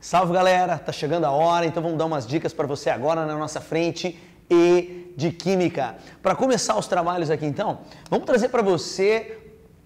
Salve galera, tá chegando a hora, então vamos dar umas dicas para você agora na nossa frente e de química. Para começar os trabalhos aqui então, vamos trazer para você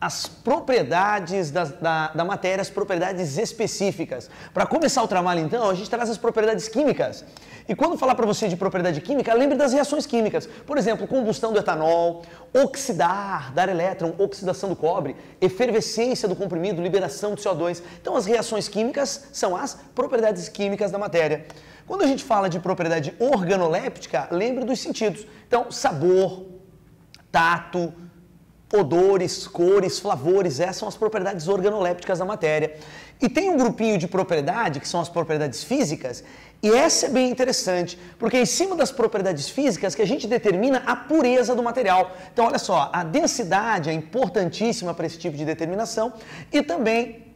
as propriedades da matéria, as propriedades específicas. Para começar o trabalho então, a gente traz as propriedades químicas. E quando falar para você de propriedade química, lembre das reações químicas. Por exemplo, combustão do etanol, oxidar, dar elétron, oxidação do cobre, efervescência do comprimido, liberação de CO2. Então as reações químicas são as propriedades químicas da matéria. Quando a gente fala de propriedade organoléptica, lembre dos sentidos. Então, sabor, tato, odores, cores, flavores, essas são as propriedades organolépticas da matéria. E tem um grupinho de propriedade, que são as propriedades físicas, e essa é bem interessante, porque é em cima das propriedades físicas que a gente determina a pureza do material. Então, olha só, a densidade é importantíssima para esse tipo de determinação, e também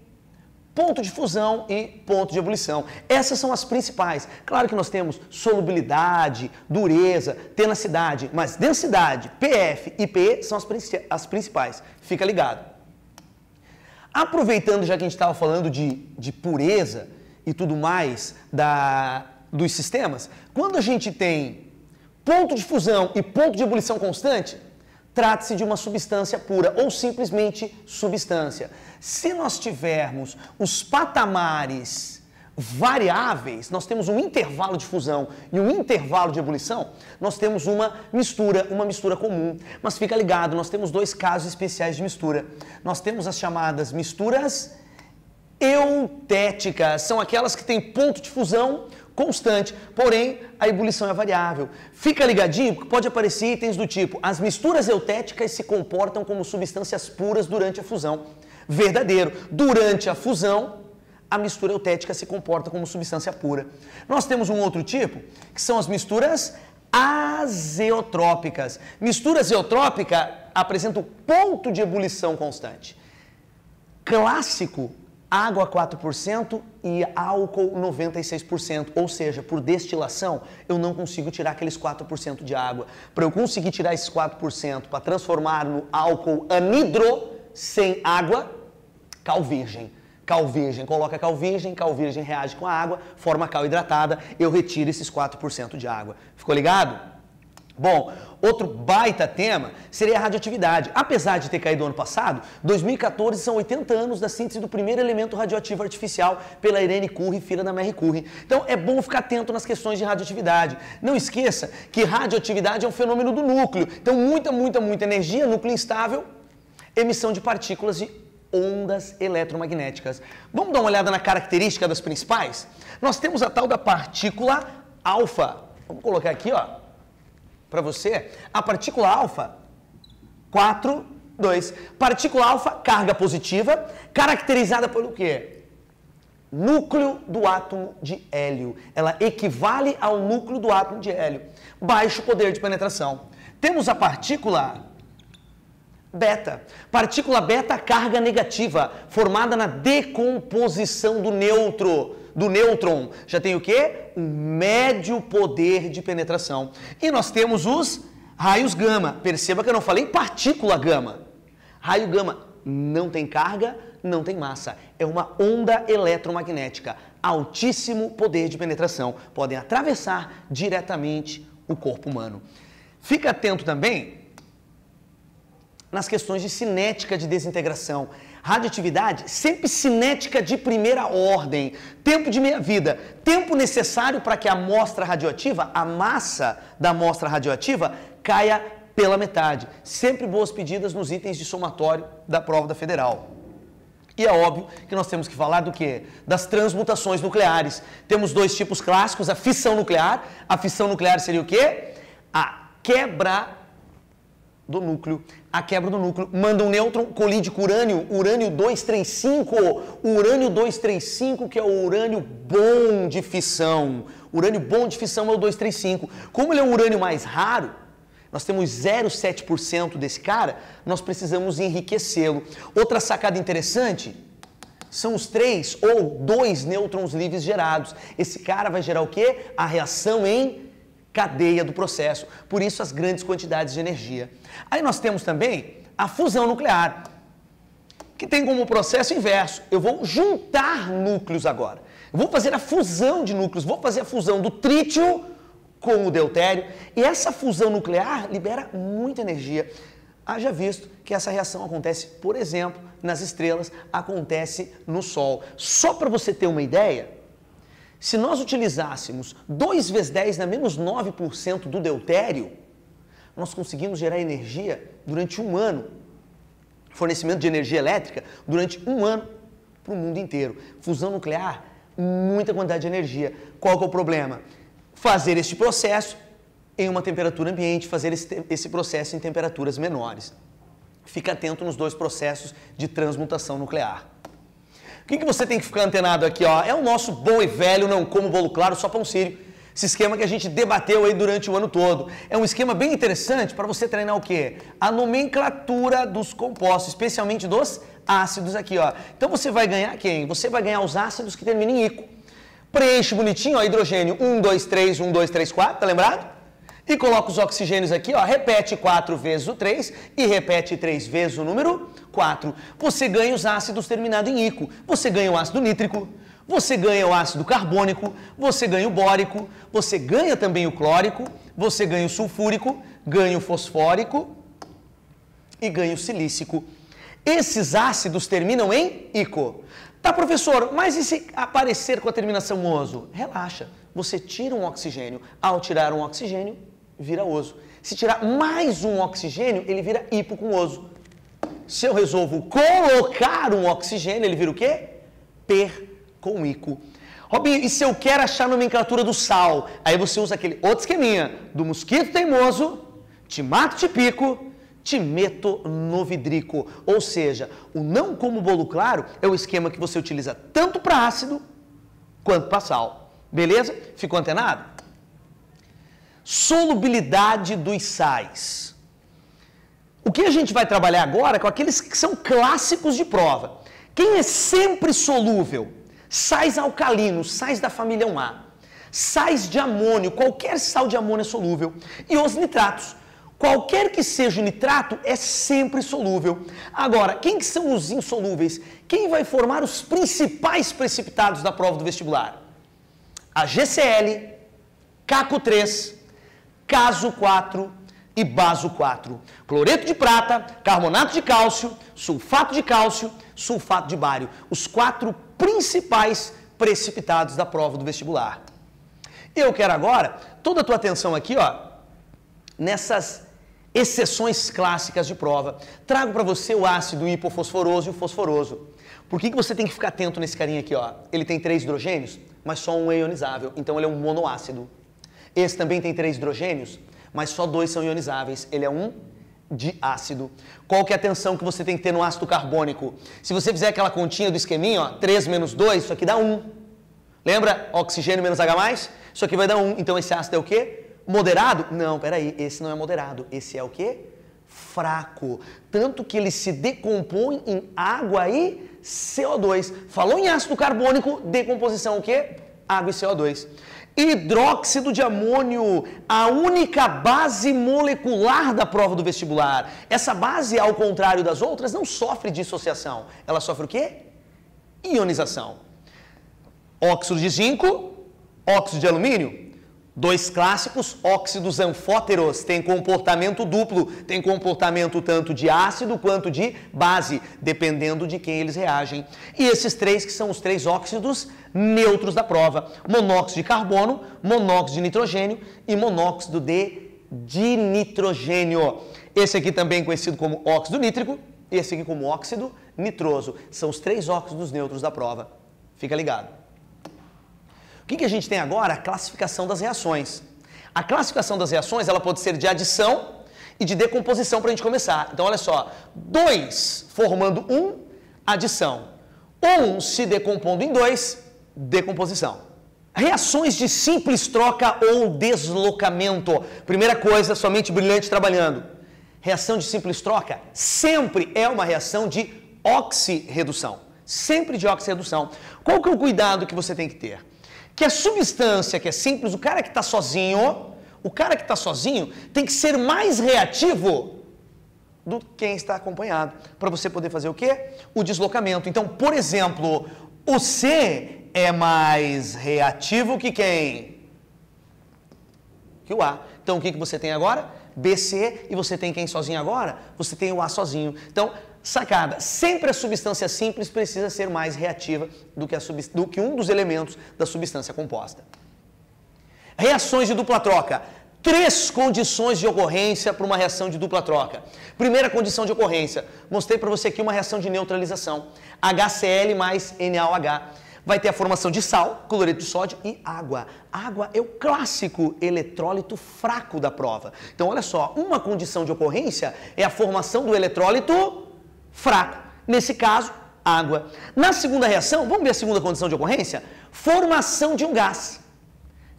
ponto de fusão e ponto de ebulição. Essas são as principais. Claro que nós temos solubilidade, dureza, tenacidade, mas densidade, PF e PE são as principais. Fica ligado. Aproveitando já que a gente estava falando de pureza e tudo mais dos sistemas, quando a gente tem ponto de fusão e ponto de ebulição constante, trata-se de uma substância pura ou simplesmente substância. Se nós tivermos os patamares variáveis, nós temos um intervalo de fusão e um intervalo de ebulição, nós temos uma mistura comum. Mas fica ligado, nós temos dois casos especiais de mistura. Nós temos as chamadas misturas eutéticas, são aquelas que têm ponto de fusão constante, porém a ebulição é variável. Fica ligadinho que pode aparecer itens do tipo: as misturas eutéticas se comportam como substâncias puras durante a fusão. Verdadeiro. Durante a fusão, a mistura eutética se comporta como substância pura. Nós temos um outro tipo, que são as misturas azeotrópicas. Mistura azeotrópica apresenta ponto de ebulição constante. Clássico: água 4% e álcool 96%, ou seja, por destilação eu não consigo tirar aqueles 4% de água. Para eu conseguir tirar esses 4% para transformar no álcool anidro sem água, cal virgem. Cal virgem, coloca cal virgem reage com a água, forma cal hidratada, eu retiro esses 4% de água. Ficou ligado? Bom, outro baita tema seria a radioatividade. Apesar de ter caído ano passado, 2014 são 80 anos da síntese do primeiro elemento radioativo artificial pela Irene Curie, filha da Marie Curie. Então é bom ficar atento nas questões de radioatividade. Não esqueça que radioatividade é um fenômeno do núcleo. Então muita energia, núcleo instável, emissão de partículas de ondas eletromagnéticas. Vamos dar uma olhada na característica das principais? Nós temos a tal da partícula alfa. Vamos colocar aqui, ó, para você, a partícula alfa, 4, 2. Partícula alfa, carga positiva, caracterizada pelo quê? Núcleo do átomo de hélio. Ela equivale ao núcleo do átomo de hélio. Baixo poder de penetração. Temos a partícula beta. Partícula beta, carga negativa, formada na decomposição do nêutron. Já tem o quê? Um médio poder de penetração. E nós temos os raios gama. Perceba que eu não falei partícula gama. Raio gama não tem carga, não tem massa. É uma onda eletromagnética. Altíssimo poder de penetração. Podem atravessar diretamente o corpo humano. Fica atento também nas questões de cinética de desintegração. Radioatividade, sempre cinética de primeira ordem. Tempo de meia-vida. Tempo necessário para que a amostra radioativa, a massa da amostra radioativa, caia pela metade. Sempre boas pedidas nos itens de somatório da prova da Federal. E é óbvio que nós temos que falar do quê? Das transmutações nucleares. Temos dois tipos clássicos, a fissão nuclear. A fissão nuclear seria o quê? A quebra do núcleo. A quebra do núcleo manda um nêutron, colide com urânio, urânio 235, urânio 235, que é o urânio bom de fissão. Urânio bom de fissão é o 235. Como ele é um urânio mais raro, nós temos 0,7% desse cara, nós precisamos enriquecê-lo. Outra sacada interessante são os 3 ou 2 nêutrons livres gerados. Esse cara vai gerar o quê? A reação em cadeia do processo, por isso as grandes quantidades de energia. Aí nós temos também a fusão nuclear, que tem como processo inverso. Eu vou juntar núcleos agora. Eu vou fazer a fusão de núcleos, vou fazer a fusão do trítio com o deutério, e essa fusão nuclear libera muita energia. Haja visto que essa reação acontece, por exemplo, nas estrelas, acontece no Sol. Só para você ter uma ideia, se nós utilizássemos 2 vezes 10 na menos 9% do deutério, nós conseguimos gerar energia durante um ano, fornecimento de energia elétrica durante um ano para o mundo inteiro. Fusão nuclear, muita quantidade de energia. Qual que é o problema? Fazer este processo em uma temperatura ambiente, fazer esse processo em temperaturas menores. Fica atento nos dois processos de transmutação nuclear. O que você tem que ficar antenado aqui? Ó? É o nosso bom e velho não como bolo claro, só pão sírio. Esse esquema que a gente debateu aí durante o ano todo. É um esquema bem interessante para você treinar o quê? A nomenclatura dos compostos, especialmente dos ácidos aqui, ó. Então você vai ganhar quem? Você vai ganhar os ácidos que terminam em ico. Preenche bonitinho, ó, hidrogênio 1, 2, 3, 1, 2, 3, 4, tá lembrado? E coloca os oxigênios aqui, ó, repete 4 vezes o 3 e repete 3 vezes o número 4. Você ganha os ácidos terminados em ico. Você ganha o ácido nítrico, você ganha o ácido carbônico, você ganha o bórico, você ganha também o clórico, você ganha o sulfúrico, ganha o fosfórico e ganha o silícico. Esses ácidos terminam em ico. Tá, professor, mas e se aparecer com a terminação oso? Relaxa, você tira um oxigênio. Ao tirar um oxigênio, vira oso. Se tirar mais um oxigênio, ele vira hipo com oso. Se eu resolvo colocar um oxigênio, ele vira o quê? Per com ico. Robinho, e se eu quero achar a nomenclatura do sal? Aí você usa aquele outro esqueminha do mosquito teimoso, te mato, te pico, te meto no vidrico. Ou seja, o não como bolo claro é o esquema que você utiliza tanto para ácido quanto para sal. Beleza? Ficou antenado? Solubilidade dos sais. O que a gente vai trabalhar agora é com aqueles que são clássicos de prova. Quem é sempre solúvel? Sais alcalinos, sais da família 1A. Sais de amônio, qualquer sal de amônio é solúvel. E os nitratos. Qualquer que seja o nitrato é sempre solúvel. Agora, quem que são os insolúveis? Quem vai formar os principais precipitados da prova do vestibular? A GCl, Caco3, Caso 4 e Baso 4. Cloreto de prata, carbonato de cálcio, sulfato de cálcio, sulfato de bário. Os 4 principais precipitados da prova do vestibular. Eu quero agora toda a tua atenção aqui, ó, nessas exceções clássicas de prova. Trago para você o ácido hipofosforoso e o fosforoso. Por que você tem que ficar atento nesse carinha aqui, ó? Ele tem 3 hidrogênios, mas só um é ionizável, então ele é um monoácido. Esse também tem 3 hidrogênios, mas só 2 são ionizáveis, ele é um diácido. Qual que é a tensão que você tem que ter no ácido carbônico? Se você fizer aquela continha do esqueminha, ó, 3 menos 2, isso aqui dá 1. Lembra? Oxigênio menos H+, isso aqui vai dar 1. Então esse ácido é o quê? Moderado? Não, peraí, esse não é moderado. Esse é o quê? Fraco. Tanto que ele se decompõe em água e CO2. Falou em ácido carbônico, decomposição o quê? Água e CO2. Hidróxido de amônio, a única base molecular da prova do vestibular. Essa base, ao contrário das outras, não sofre dissociação. Ela sofre o quê? Ionização. Óxido de zinco, óxido de alumínio. 2 clássicos, óxidos anfóteros, tem comportamento duplo, tem comportamento tanto de ácido quanto de base, dependendo de quem eles reagem. E esses 3 que são os 3 óxidos neutros da prova: monóxido de carbono, monóxido de nitrogênio e monóxido de dinitrogênio. Esse aqui também conhecido como óxido nítrico, e esse aqui como óxido nitroso. São os 3 óxidos neutros da prova. Fica ligado. O que a gente tem agora? A classificação das reações. A classificação das reações, ela pode ser de adição e de decomposição para a gente começar. Então, olha só, 2 formando 1, adição. 1 se decompondo em 2, decomposição. Reações de simples troca ou deslocamento. Primeira coisa, somente brilhante trabalhando. Reação de simples troca sempre é uma reação de oxirredução. Sempre de oxirredução. Qual que é o cuidado que você tem que ter? Que a substância que é simples, o cara que está sozinho tem que ser mais reativo do que quem está acompanhado, para você poder fazer o quê? O deslocamento. Então, por exemplo, o C é mais reativo que quem? Que o A. Então, o que você tem agora? BC, e você tem quem sozinho agora? Você tem o A sozinho. Então, sacada, sempre a substância simples precisa ser mais reativa do que um dos elementos da substância composta. Reações de dupla troca. 3 condições de ocorrência para uma reação de dupla troca. Primeira condição de ocorrência, mostrei para você aqui uma reação de neutralização. HCl mais NaOH. Vai ter a formação de sal, cloreto de sódio e água. Água é o clássico eletrólito fraco da prova. Então, olha só, uma condição de ocorrência é a formação do eletrólito fraco. Nesse caso, água. Na segunda reação, vamos ver a segunda condição de ocorrência? Formação de um gás.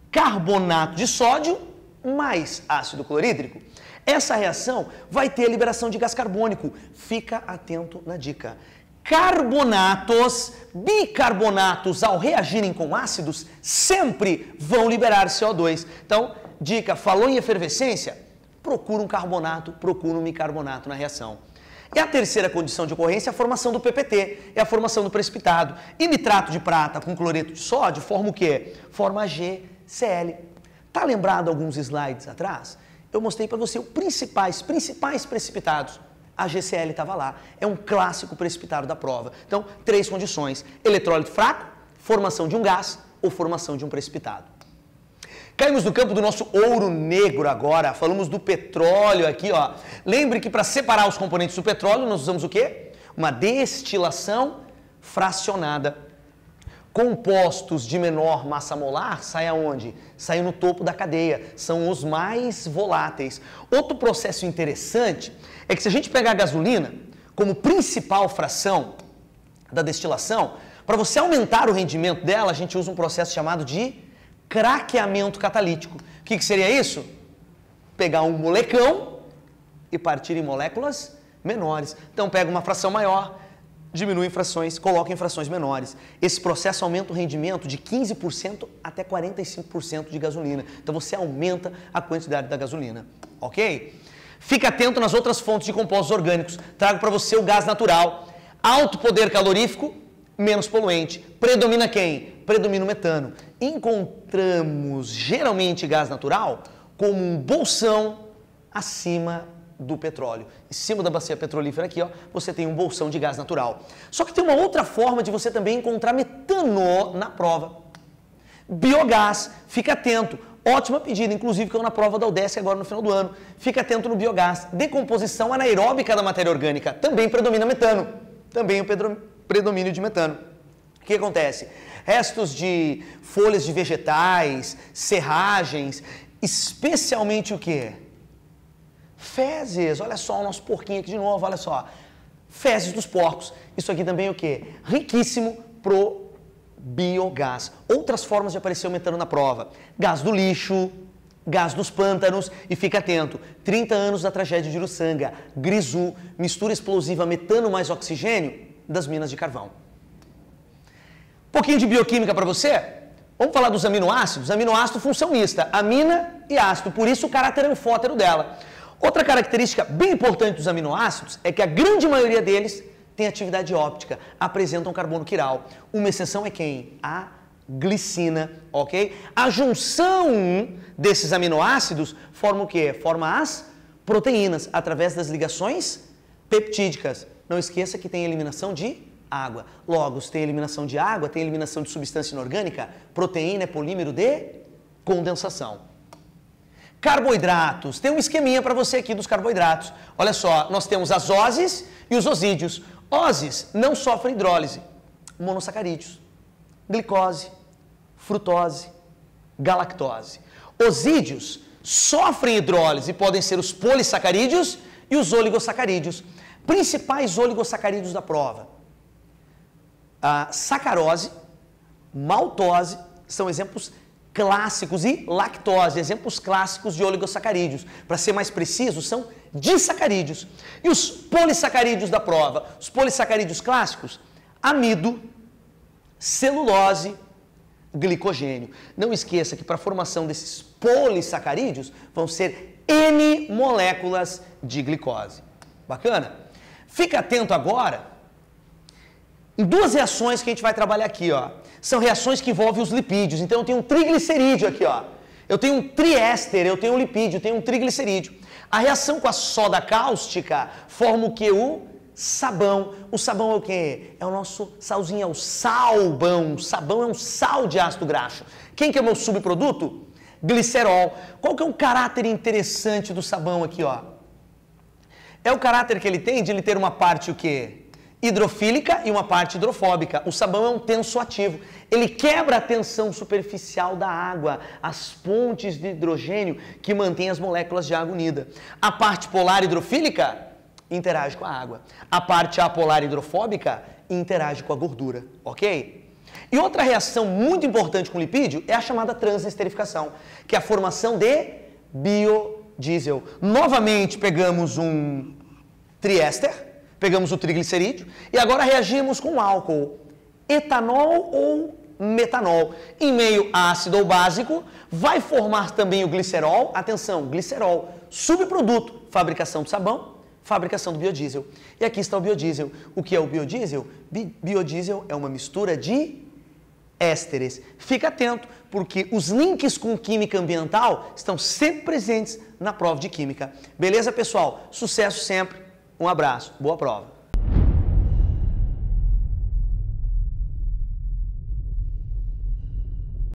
Carbonato de sódio mais ácido clorídrico. Essa reação vai ter a liberação de gás carbônico. Fica atento na dica. Carbonatos, bicarbonatos, ao reagirem com ácidos, sempre vão liberar CO2. Então, dica, falou em efervescência? Procura um carbonato, procura um bicarbonato na reação. E a terceira condição de ocorrência é a formação do PPT, é a formação do precipitado. E nitrato de prata com cloreto de sódio forma o quê? Forma HCl. Tá lembrado alguns slides atrás? Eu mostrei para você os principais precipitados. A HCl estava lá. É um clássico precipitado da prova. Então, 3 condições. Eletrólito fraco, formação de um gás ou formação de um precipitado. Caímos no campo do nosso ouro negro agora. Falamos do petróleo aqui, ó. Lembre que para separar os componentes do petróleo, nós usamos o quê? Uma destilação fracionada. Compostos de menor massa molar saem aonde? Saem no topo da cadeia, são os mais voláteis. Outro processo interessante é que se a gente pegar a gasolina como principal fração da destilação, para você aumentar o rendimento dela, a gente usa um processo chamado de craqueamento catalítico. O que seria isso? Pegar um molecão e partir em moléculas menores. Então pega uma fração maior, diminui em frações, coloca em frações menores. Esse processo aumenta o rendimento de 15% até 45% de gasolina. Então você aumenta a quantidade da gasolina, ok? Fica atento nas outras fontes de compostos orgânicos. Trago para você o gás natural. Alto poder calorífico, menos poluente. Predomina quem? Predomina o metano. Encontramos geralmente gás natural como um bolsão acima do petróleo. Em cima da bacia petrolífera aqui, ó, você tem um bolsão de gás natural. Só que tem uma outra forma de você também encontrar metano na prova. Biogás, fica atento. Ótima pedida, inclusive caiu na prova da UDESC agora no final do ano. Fica atento no biogás. Decomposição anaeróbica da matéria orgânica. Também predomina metano. Também o predomínio de metano. O que acontece? Restos de folhas de vegetais, serragens, especialmente o quê? Fezes, olha só o nosso porquinho aqui de novo, olha só. Fezes dos porcos. Isso aqui também é o quê? Riquíssimo pro biogás. Outras formas de aparecer o metano na prova. Gás do lixo, gás dos pântanos e fica atento. 30 anos da tragédia de Uruçanga, Grisu, mistura explosiva metano mais oxigênio das minas de carvão. Pouquinho de bioquímica para você? Vamos falar dos aminoácidos? Aminoácido função mista, amina e ácido, por isso o caráter anfótero dela. Outra característica bem importante dos aminoácidos é que a grande maioria deles tem atividade óptica, apresentam carbono quiral. Uma exceção é quem? A glicina, ok? A junção desses aminoácidos forma o quê? Forma as proteínas, através das ligações peptídicas. Não esqueça que tem eliminação de água. Logo, se tem eliminação de água, tem eliminação de substância inorgânica, proteína é polímero de condensação. Carboidratos. Tem um esqueminha para você aqui dos carboidratos. Olha só, nós temos as óses e os osídeos. Óses não sofrem hidrólise. Monossacarídeos. Glicose, frutose, galactose. Osídeos sofrem hidrólise e podem ser os polissacarídeos e os oligosacarídeos. Principais oligosacarídeos da prova. A sacarose, maltose são exemplos clássicos e lactose, exemplos clássicos de oligosacarídeos. Para ser mais preciso, são disacarídeos. E os polissacarídeos da prova? Os polissacarídeos clássicos, amido, celulose, glicogênio. Não esqueça que para a formação desses polissacarídeos vão ser N moléculas de glicose. Bacana? Fica atento agora em duas reações que a gente vai trabalhar aqui, ó. São reações que envolvem os lipídios. Então eu tenho um triglicerídeo aqui, ó. Eu tenho um triéster, eu tenho um lipídio, eu tenho um triglicerídeo. A reação com a soda cáustica forma o que? O sabão. O sabão é o quê? É o nosso salzinho, é o salbão. O sabão é um sal de ácido graxo. Quem que é o meu subproduto? Glicerol. Qual que é um caráter interessante do sabão aqui, ó? É o caráter que ele tem de ele ter uma parte o quê? Hidrofílica e uma parte hidrofóbica. O sabão é um tensoativo. Ele quebra a tensão superficial da água, as pontes de hidrogênio que mantêm as moléculas de água unidas. A parte polar hidrofílica interage com a água. A parte apolar hidrofóbica interage com a gordura, ok? E outra reação muito importante com lipídio é a chamada transesterificação, que é a formação de biodiesel. Novamente pegamos um triéster, pegamos o triglicerídeo e agora reagimos com álcool, etanol ou metanol. Em meio ácido ou básico, vai formar também o glicerol. Atenção, glicerol, subproduto, fabricação do sabão, fabricação do biodiesel. E aqui está o biodiesel. O que é o biodiesel? Biodiesel é uma mistura de ésteres. Fica atento, porque os links com química ambiental estão sempre presentes na prova de química. Beleza, pessoal? Sucesso sempre. Um abraço. Boa prova.